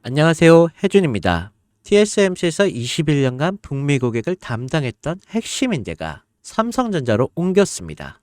안녕하세요. 혜준입니다. TSMC에서 21년간 북미 고객을 담당했던 핵심 인재가 삼성전자로 옮겼습니다.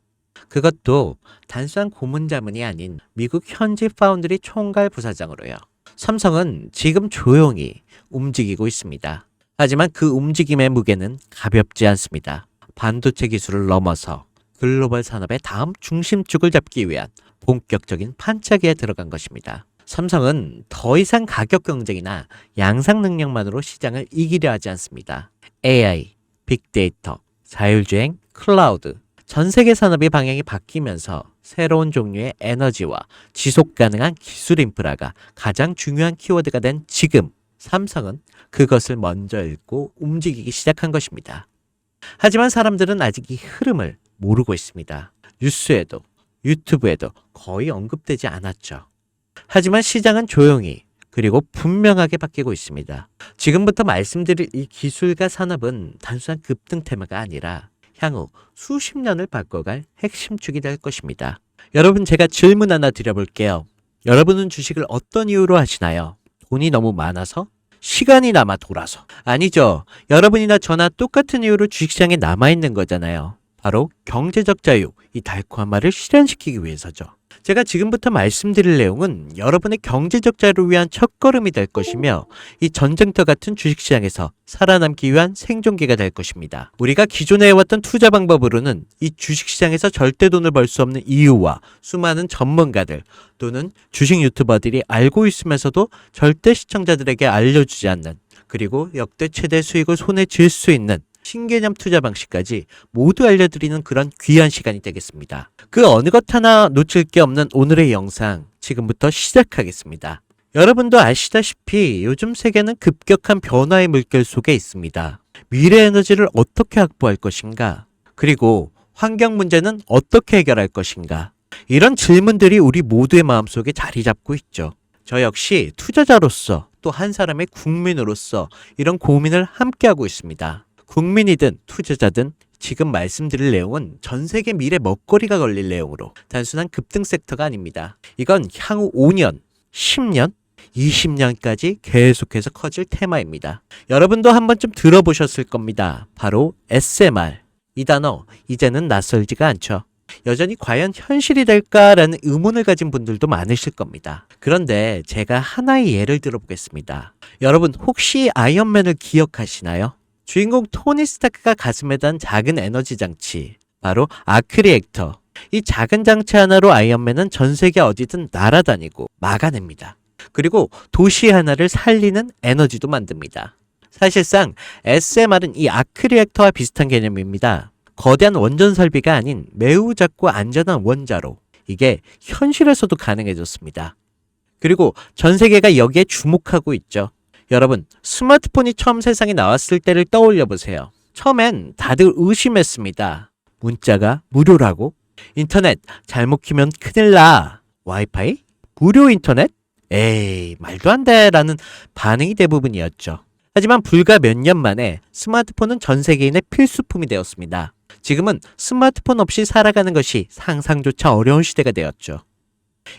그것도 단순한 고문자문이 아닌 미국 현지 파운드리 총괄 부사장으로요. 삼성은 지금 조용히 움직이고 있습니다. 하지만 그 움직임의 무게는 가볍지 않습니다. 반도체 기술을 넘어서 글로벌 산업의 다음 중심축을 잡기 위한 본격적인 판짜기에 들어간 것입니다. 삼성은 더 이상 가격 경쟁이나 양상 능력만으로 시장을 이기려 하지 않습니다. AI, 빅데이터, 자율주행, 클라우드, 전 세계 산업의 방향이 바뀌면서 새로운 종류의 에너지와 지속 가능한 기술 인프라가 가장 중요한 키워드가 된 지금, 삼성은 그것을 먼저 읽고 움직이기 시작한 것입니다. 하지만 사람들은 아직 이 흐름을 모르고 있습니다. 뉴스에도 유튜브에도 거의 언급되지 않았죠. 하지만 시장은 조용히 그리고 분명하게 바뀌고 있습니다. 지금부터 말씀드릴 이 기술과 산업은 단순한 급등 테마가 아니라 향후 수십 년을 바꿔갈 핵심축이 될 것입니다. 여러분, 제가 질문 하나 드려볼게요. 여러분은 주식을 어떤 이유로 하시나요? 돈이 너무 많아서? 시간이 남아 돌아서? 아니죠. 여러분이나 저나 똑같은 이유로 주식시장에 남아있는 거잖아요. 바로 경제적 자유, 이 달콤한 말을 실현시키기 위해서죠. 제가 지금부터 말씀드릴 내용은 여러분의 경제적 자유를 위한 첫걸음이 될 것이며 이 전쟁터 같은 주식시장에서 살아남기 위한 생존기가 될 것입니다. 우리가 기존에 해왔던 투자 방법으로는 이 주식시장에서 절대 돈을 벌 수 없는 이유와 수많은 전문가들 또는 주식 유튜버들이 알고 있으면서도 절대 시청자들에게 알려주지 않는, 그리고 역대 최대 수익을 손에 쥘 수 있는 신개념 투자 방식까지 모두 알려드리는 그런 귀한 시간이 되겠습니다. 그 어느 것 하나 놓칠 게 없는 오늘의 영상, 지금부터 시작하겠습니다. 여러분도 아시다시피 요즘 세계는 급격한 변화의 물결 속에 있습니다. 미래 에너지를 어떻게 확보할 것인가? 그리고 환경 문제는 어떻게 해결할 것인가? 이런 질문들이 우리 모두의 마음속에 자리 잡고 있죠. 저 역시 투자자로서 또 한 사람의 국민으로서 이런 고민을 함께하고 있습니다. 국민이든 투자자든 지금 말씀드릴 내용은 전 세계 미래 먹거리가 걸릴 내용으로 단순한 급등 섹터가 아닙니다. 이건 향후 5년, 10년, 20년까지 계속해서 커질 테마입니다. 여러분도 한 번쯤 들어보셨을 겁니다. 바로 SMR. 이 단어 이제는 낯설지가 않죠. 여전히 과연 현실이 될까라는 의문을 가진 분들도 많으실 겁니다. 그런데 제가 하나의 예를 들어보겠습니다. 여러분, 혹시 아이언맨을 기억하시나요? 주인공 토니 스타크가 가슴에 단 작은 에너지 장치, 바로 아크 리액터. 이 작은 장치 하나로 아이언맨은 전 세계 어디든 날아다니고 막아냅니다. 그리고 도시 하나를 살리는 에너지도 만듭니다. 사실상 SMR은 이 아크 리액터와 비슷한 개념입니다. 거대한 원전 설비가 아닌 매우 작고 안전한 원자로, 이게 현실에서도 가능해졌습니다. 그리고 전 세계가 여기에 주목하고 있죠. 여러분, 스마트폰이 처음 세상에 나왔을 때를 떠올려 보세요. 처음엔 다들 의심했습니다. 문자가 무료라고? 인터넷 잘못 키면 큰일 나. 와이파이? 무료 인터넷? 에이, 말도 안 돼 라는 반응이 대부분이었죠. 하지만 불과 몇 년 만에 스마트폰은 전 세계인의 필수품이 되었습니다. 지금은 스마트폰 없이 살아가는 것이 상상조차 어려운 시대가 되었죠.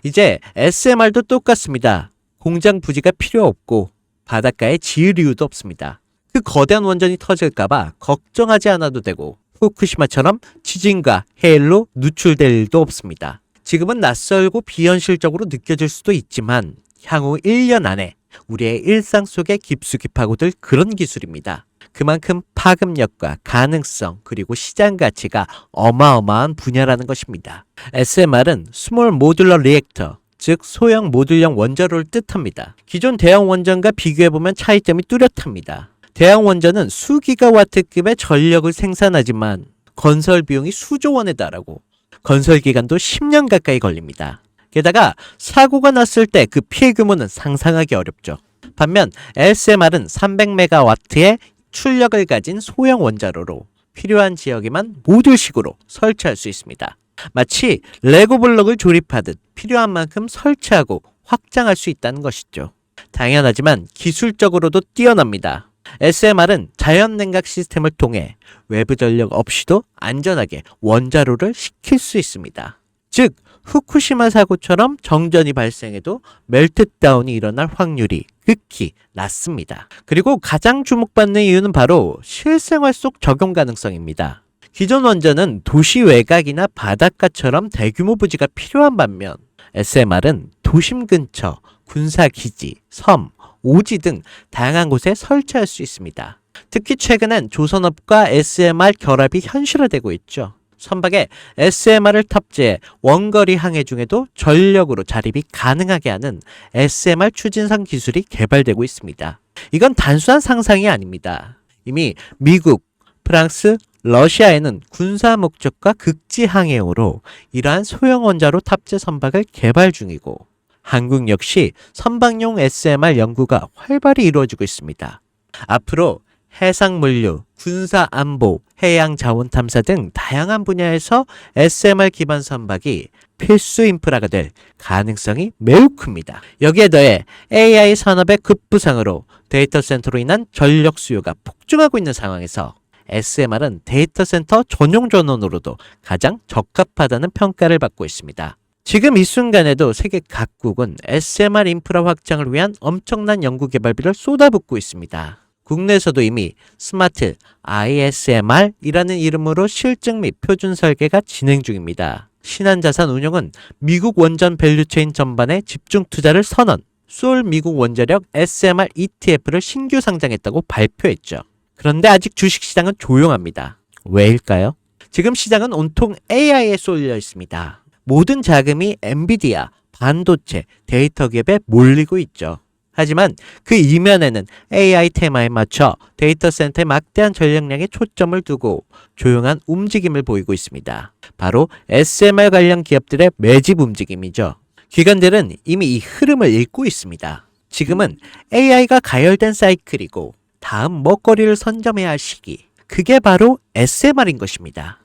이제 SMR도 똑같습니다. 공장 부지가 필요 없고 바닷가에 지을 이유도 없습니다. 그 거대한 원전이 터질까봐 걱정하지 않아도 되고 후쿠시마처럼 지진과 해일로 누출될 일도 없습니다. 지금은 낯설고 비현실적으로 느껴질 수도 있지만 향후 1년 안에 우리의 일상 속에 깊숙이 파고들 그런 기술입니다. 그만큼 파급력과 가능성 그리고 시장 가치가 어마어마한 분야라는 것입니다. SMR은 스몰 모듈러 리액터, 즉 소형 모듈형 원자로를 뜻합니다. 기존 대형 원전과 비교해보면 차이점이 뚜렷합니다. 대형 원전은 수기가와트급의 전력을 생산하지만 건설 비용이 수조 원에 달하고 건설 기간도 10년 가까이 걸립니다. 게다가 사고가 났을 때 그 피해 규모는 상상하기 어렵죠. 반면 SMR은 300메가와트의 출력을 가진 소형 원자로로 필요한 지역에만 모듈식으로 설치할 수 있습니다. 마치 레고 블록을 조립하듯 필요한 만큼 설치하고 확장할 수 있다는 것이죠. 당연하지만 기술적으로도 뛰어납니다. SMR은 자연 냉각 시스템을 통해 외부 전력 없이도 안전하게 원자로를 식힐 수 있습니다. 즉 후쿠시마 사고처럼 정전이 발생해도 멜트다운이 일어날 확률이 극히 낮습니다. 그리고 가장 주목받는 이유는 바로 실생활 속 적용 가능성입니다. 기존 원전은 도시 외곽이나 바닷가처럼 대규모 부지가 필요한 반면 SMR은 도심 근처, 군사기지, 섬, 오지 등 다양한 곳에 설치할 수 있습니다. 특히 최근엔 조선업과 SMR 결합이 현실화되고 있죠. 선박에 SMR을 탑재해 원거리 항해 중에도 전력으로 자립이 가능하게 하는 SMR 추진선 기술이 개발되고 있습니다. 이건 단순한 상상이 아닙니다. 이미 미국, 프랑스, 러시아에는 군사 목적과 극지 항해용으로 이러한 소형 원자로 탑재 선박을 개발 중이고 한국 역시 선박용 SMR 연구가 활발히 이루어지고 있습니다. 앞으로 해상물류, 군사안보, 해양자원탐사 등 다양한 분야에서 SMR 기반 선박이 필수 인프라가 될 가능성이 매우 큽니다. 여기에 더해 AI 산업의 급부상으로 데이터 센터로 인한 전력 수요가 폭증하고 있는 상황에서 SMR은 데이터 센터 전용 전원으로도 가장 적합하다는 평가를 받고 있습니다. 지금 이 순간에도 세계 각국은 SMR 인프라 확장을 위한 엄청난 연구 개발비를 쏟아붓고 있습니다. 국내에서도 이미 스마트 ISMR이라는 이름으로 실증 및 표준 설계가 진행 중입니다. 신한자산 운용은 미국 원전 밸류체인 전반에 집중 투자를 선언, 소울 미국 원자력 SMR ETF를 신규 상장했다고 발표했죠. 그런데 아직 주식시장은 조용합니다. 왜일까요? 지금 시장은 온통 AI에 쏠려 있습니다. 모든 자금이 엔비디아, 반도체, 데이터 기업에 몰리고 있죠. 하지만 그 이면에는 AI 테마에 맞춰 데이터 센터에 막대한 전력량에 초점을 두고 조용한 움직임을 보이고 있습니다. 바로 SMR 관련 기업들의 매집 움직임이죠. 기관들은 이미 이 흐름을 읽고 있습니다. 지금은 AI가 가열된 사이클이고 다음 먹거리를 선점해야 할 시기. 그게 바로 SMR인 것입니다.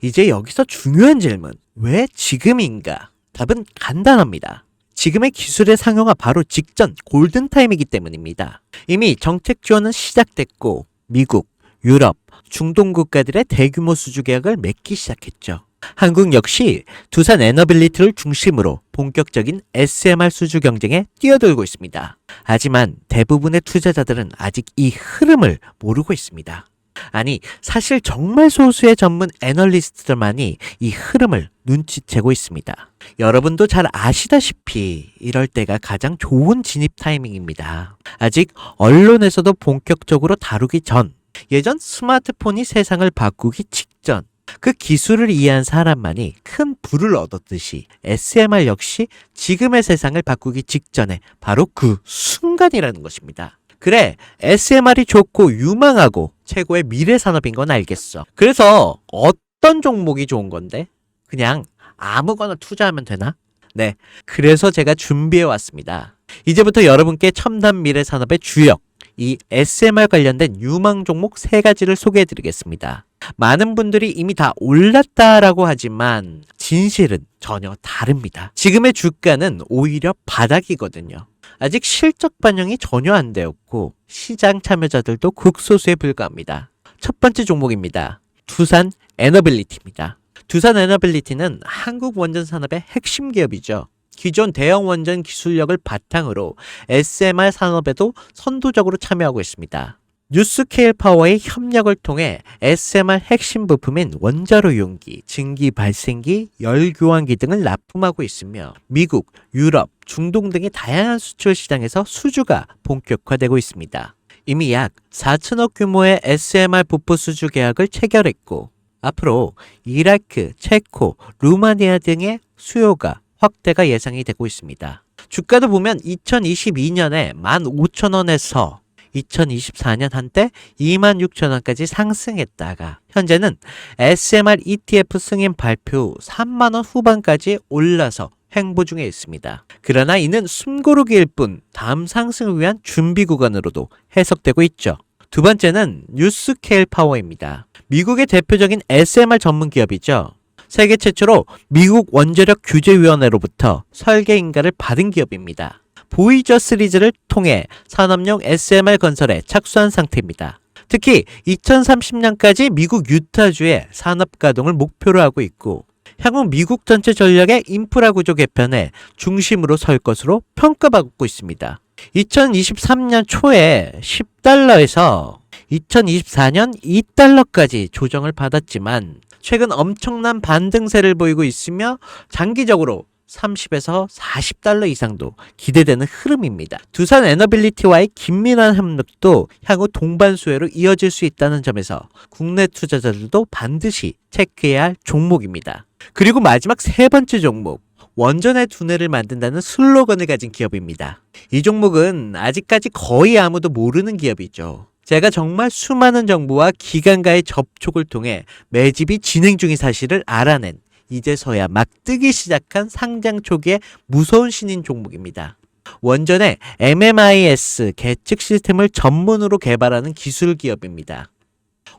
이제 여기서 중요한 질문. 왜 지금인가? 답은 간단합니다. 지금의 기술의 상용화 바로 직전 골든타임이기 때문입니다. 이미 정책 지원은 시작됐고 미국, 유럽, 중동 국가들의 대규모 수주 계약을 맺기 시작했죠. 한국 역시 두산 에너빌리티를 중심으로 본격적인 SMR 수주 경쟁에 뛰어들고 있습니다. 하지만 대부분의 투자자들은 아직 이 흐름을 모르고 있습니다. 아니, 사실 정말 소수의 전문 애널리스트들만이 이 흐름을 눈치채고 있습니다. 여러분도 잘 아시다시피 이럴 때가 가장 좋은 진입 타이밍입니다. 아직 언론에서도 본격적으로 다루기 전, 예전 스마트폰이 세상을 바꾸기 직전, 그 기술을 이해한 사람만이 큰 부를 얻었듯이 SMR 역시 지금의 세상을 바꾸기 직전에 바로 그 순간이라는 것입니다. 그래, SMR이 좋고 유망하고 최고의 미래 산업인 건 알겠어. 그래서 어떤 종목이 좋은 건데? 그냥 아무거나 투자하면 되나? 네, 그래서 제가 준비해 왔습니다. 이제부터 여러분께 첨단 미래 산업의 주역, 이 SMR 관련된 유망 종목 3가지를 소개해 드리겠습니다. 많은 분들이 이미 다 올랐다라고 하지만 진실은 전혀 다릅니다. 지금의 주가는 오히려 바닥이거든요. 아직 실적 반영이 전혀 안 되었고 시장 참여자들도 극소수에 불과합니다. 첫 번째 종목입니다. 두산 에너빌리티입니다. 두산 에너빌리티는 한국 원전 산업의 핵심 기업이죠. 기존 대형 원전 기술력을 바탕으로 SMR 산업에도 선도적으로 참여하고 있습니다. 뉴스케일 파워의 협력을 통해 SMR 핵심 부품인 원자로 용기, 증기 발생기, 열 교환기 등을 납품하고 있으며 미국, 유럽, 중동 등의 다양한 수출 시장에서 수주가 본격화되고 있습니다. 이미 약 4천억 규모의 SMR 부품 수주 계약을 체결했고 앞으로 이라크, 체코, 루마니아 등의 수요가 확대가 예상이 되고 있습니다. 주가도 보면 2022년에 15,000원에서 2024년 한때 26,000원까지 상승했다가 현재는 SMR ETF 승인 발표 후 3만원 후반까지 올라서 횡보 중에 있습니다. 그러나 이는 숨고르기일 뿐 다음 상승을 위한 준비 구간으로도 해석되고 있죠. 두 번째는 뉴스케일 파워입니다. 미국의 대표적인 SMR 전문 기업이죠. 세계 최초로 미국 원자력 규제위원회로부터 설계 인가를 받은 기업입니다. 보이저 시리즈를 통해 산업용 SMR 건설에 착수한 상태입니다. 특히 2030년까지 미국 유타주의 산업 가동을 목표로 하고 있고 향후 미국 전체 전략의 인프라 구조 개편에 중심으로 설 것으로 평가받고 있습니다. 2023년 초에 10달러에서 2024년 2달러까지 조정을 받았지만 최근 엄청난 반등세를 보이고 있으며 장기적으로 30에서 40달러 이상도 기대되는 흐름입니다. 두산 에너빌리티와의 긴밀한 협력도 향후 동반 수혜로 이어질 수 있다는 점에서 국내 투자자들도 반드시 체크해야 할 종목입니다. 그리고 마지막 세 번째 종목, 원전의 두뇌를 만든다는 슬로건을 가진 기업입니다. 이 종목은 아직까지 거의 아무도 모르는 기업이죠. 제가 정말 수많은 정부와 기관과의 접촉을 통해 매집이 진행 중인 사실을 알아낸 이제서야 막 뜨기 시작한 상장 초기의 무서운 신인 종목입니다. 원전의 MMIS 계측 시스템을 전문으로 개발하는 기술 기업입니다.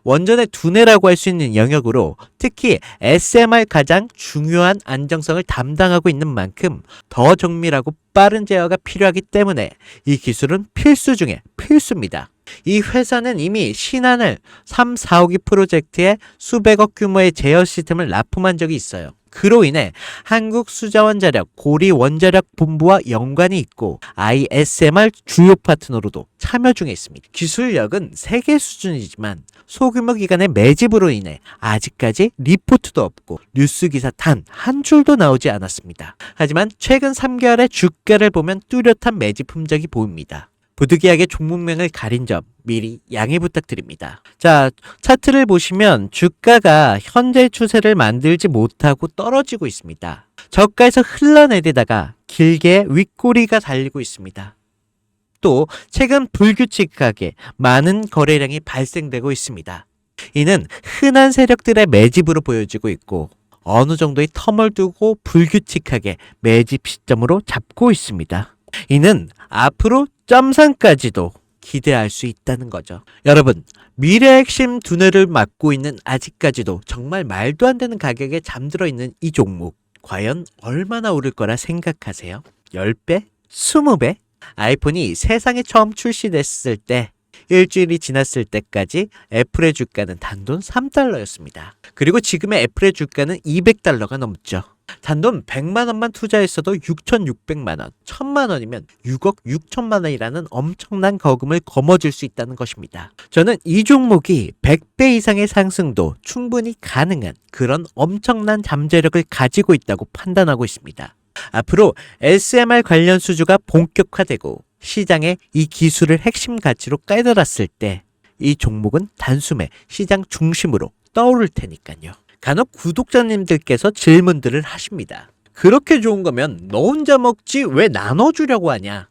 원전의 두뇌라고 할 수 있는 영역으로 특히 SMR 가장 중요한 안정성을 담당하고 있는 만큼 더 정밀하고 빠른 제어가 필요하기 때문에 이 기술은 필수 중에 필수입니다. 이 회사는 이미 신한을 3, 4호기 프로젝트에 수백억 규모의 제어 시스템을 납품한 적이 있어요. 그로 인해 한국수자원자력 고리원자력본부와 연관이 있고 ISMR 주요 파트너로도 참여 중에 있습니다. 기술력은 세계 수준이지만 소규모 기관의 매집으로 인해 아직까지 리포트도 없고 뉴스 기사 단 한 줄도 나오지 않았습니다. 하지만 최근 3개월의 주가를 보면 뚜렷한 매집 흔적이 보입니다. 부득이하게 종목명을 가린 점 미리 양해 부탁드립니다. 자, 차트를 보시면 주가가 현재 추세를 만들지 못하고 떨어지고 있습니다. 저가에서 흘러내리다가 길게 윗꼬리가 달리고 있습니다. 또 최근 불규칙하게 많은 거래량이 발생되고 있습니다. 이는 흔한 세력들의 매집으로 보여지고 있고 어느 정도의 텀을 두고 불규칙하게 매집 시점으로 잡고 있습니다. 이는 앞으로 점상까지도 기대할 수 있다는 거죠. 여러분, 미래의 핵심 두뇌를 맡고 있는 아직까지도 정말 말도 안 되는 가격에 잠들어 있는 이 종목 과연 얼마나 오를 거라 생각하세요? 10배? 20배? 아이폰이 세상에 처음 출시됐을 때 일주일이 지났을 때까지 애플의 주가는 단돈 3달러였습니다. 그리고 지금의 애플의 주가는 200달러가 넘죠. 단돈 100만 원만 투자했어도 6,600만 원, 1,000만 원이면 6억 6천만 원이라는 엄청난 거금을 거머쥘 수 있다는 것입니다. 저는 이 종목이 100배 이상의 상승도 충분히 가능한 그런 엄청난 잠재력을 가지고 있다고 판단하고 있습니다. 앞으로 SMR 관련 수주가 본격화되고 시장에 이 기술을 핵심 가치로 깨달았을 때 이 종목은 단숨에 시장 중심으로 떠오를 테니까요. 간혹 구독자님들께서 질문들을 하십니다. 그렇게 좋은 거면 너 혼자 먹지 왜 나눠주려고 하냐?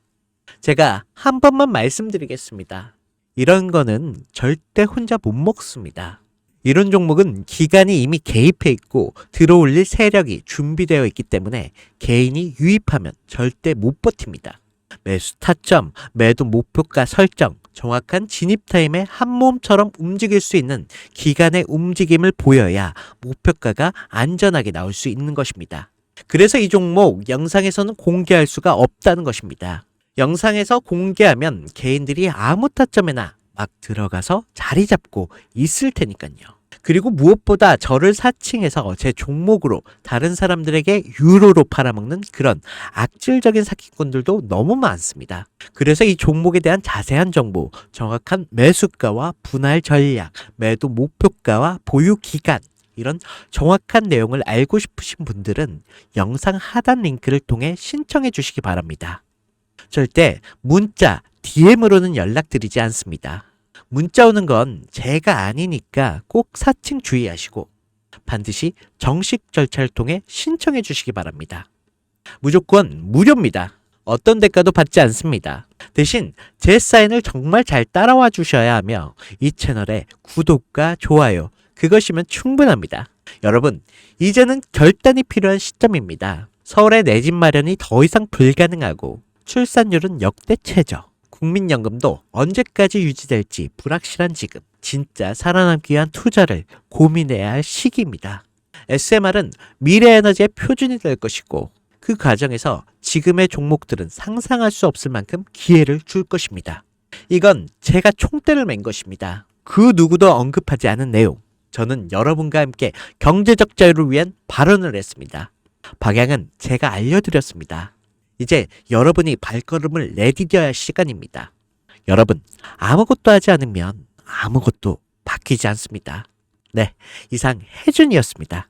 제가 한 번만 말씀드리겠습니다. 이런 거는 절대 혼자 못 먹습니다. 이런 종목은 기관이 이미 개입해 있고 들어올릴 세력이 준비되어 있기 때문에 개인이 유입하면 절대 못 버팁니다. 매수 타점, 매도 목표가 설정, 정확한 진입 타임에 한 몸처럼 움직일 수 있는 기관의 움직임을 보여야 목표가가 안전하게 나올 수 있는 것입니다. 그래서 이 종목 영상에서는 공개할 수가 없다는 것입니다. 영상에서 공개하면 개인들이 아무 타점에나 막 들어가서 자리 잡고 있을 테니까요. 그리고 무엇보다 저를 사칭해서 제 종목으로 다른 사람들에게 유로로 팔아먹는 그런 악질적인 사기꾼들도 너무 많습니다. 그래서 이 종목에 대한 자세한 정보, 정확한 매수가와 분할 전략, 매도 목표가와 보유 기간, 이런 정확한 내용을 알고 싶으신 분들은 영상 하단 링크를 통해 신청해 주시기 바랍니다. 절대 문자, DM으로는 연락드리지 않습니다. 문자 오는 건 제가 아니니까 꼭 사칭 주의하시고 반드시 정식 절차를 통해 신청해 주시기 바랍니다. 무조건 무료입니다. 어떤 대가도 받지 않습니다. 대신 제 사인을 정말 잘 따라와 주셔야 하며 이 채널에 구독과 좋아요, 그것이면 충분합니다. 여러분, 이제는 결단이 필요한 시점입니다. 서울의 내 집 마련이 더 이상 불가능하고 출산율은 역대 최저. 국민연금도 언제까지 유지될지 불확실한 지금, 진짜 살아남기 위한 투자를 고민해야 할 시기입니다. SMR은 미래 에너지의 표준이 될 것이고 그 과정에서 지금의 종목들은 상상할 수 없을 만큼 기회를 줄 것입니다. 이건 제가 총대를 맨 것입니다. 그 누구도 언급하지 않은 내용, 저는 여러분과 함께 경제적 자유를 위한 발언을 했습니다. 방향은 제가 알려드렸습니다. 이제 여러분이 발걸음을 내디뎌야 할 시간입니다. 여러분, 아무것도 하지 않으면 아무것도 바뀌지 않습니다. 네, 이상 혜준이었습니다.